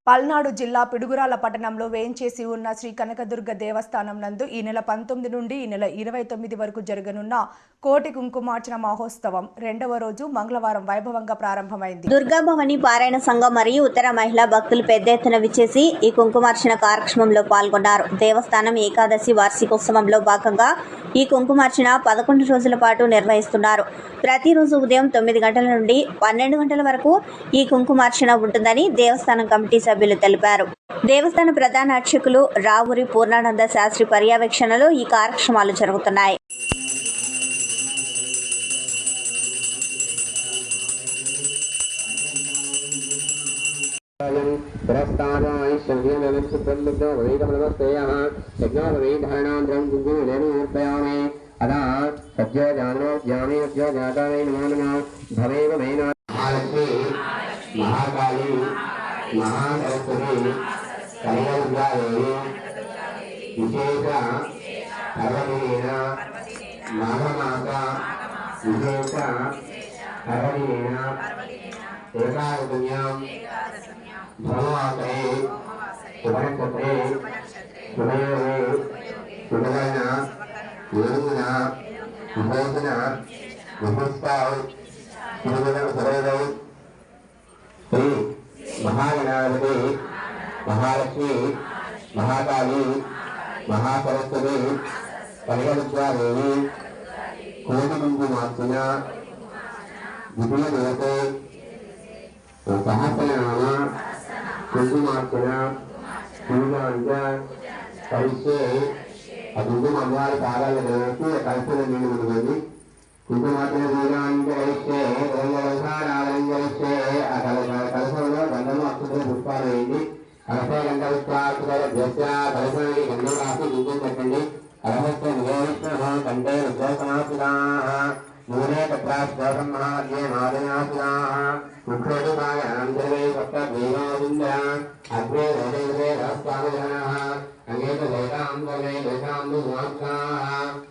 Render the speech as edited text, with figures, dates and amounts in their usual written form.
పల్నాడు జిల్లా పిడుగురాళ్ల పట్టణంలో వేంచేసి ఉన్న శ్రీ కనకదుర్గ దేవస్థానం నందు ఈ నెల 19 నుండి ఈ నెల 29 వరకు జరగనున్న కోటి కుంకుమార్చన మహోత్సవం రెండవ రోజు మంగళవారం వైభవంగా ప్రారంభమైంది. దుర్గాభవాని పారాయణ సంఘం మరియు ఉత్తర మహిళా భక్తులు పెద్ద ఎత్తున విచ్చేసి ఈ కుంకుమార్చన కార్యక్రమంలో పాల్గొన్నారు. దేవస్థానం ఏకాదశి వార్షికోత్సవంలో భాగంగా ఈ కుంకుమార్చన 11 రోజుల పాటు నిర్వహిస్తున్నారు. ప్రతిరోజు ఉదయం 9 గంటల నుండి 12 గంటల వరకు ఈ కుంకుమార్చన ఉంటుందని దేవస్థానం కమిటీ సభ్యులు తెలిపారు. దేవస్థాన ప్రధాన అర్చకులు రావూరి పూర్ణానంద శాస్త్రి పర్యవేక్షణలో ఈ కార్యక్రమాలు జరుగుతున్నాయి. महाकाली महासरस्वती कनकदुर्गादेवी विशेष सर्वदिनेन माघमास विशेष सर्वदिनेन एकादश्यां भववासरे शुभनक्षत्रे शुभयोगे शुभकर्ण योगिना विभूषण विशिष्टाय शुभदौ श्री महागणाधिपति महालक्ष्मी महाकाली महासरस्वती कनकदुर्गादेवी कोटि कुंकुमार्चन द्वितीय दिवसे सहस्रनाम कुंकुमार्चन पूजांच करिष्ये कुंकुमवारि पादालयनस्य कल्पना निर्मितवती कुंकुमार्चन पूजांच करिष्ये कलशंलो गंधము అక్షతలు పుష్పాలు వేయండి. కలశే గంధ పుష్పాక్షతలు ద్రవ్య కలశానికి గంధం రాసి కుంకుమ పెట్టండి. కలశస్య నివేదిష్ణ కంటే రుద్రసమాసుదాః మూలే తత్రాశ్లోకం మహాద్యే మాదయాసుదాః ముఖ్యోడుమాయాం సర్వే సప్త దేవావింద్ర అగ్రే వేదే రహస్యానుజనాః అంగేత దేశాం సర్వే దేశాం దుఃఖాః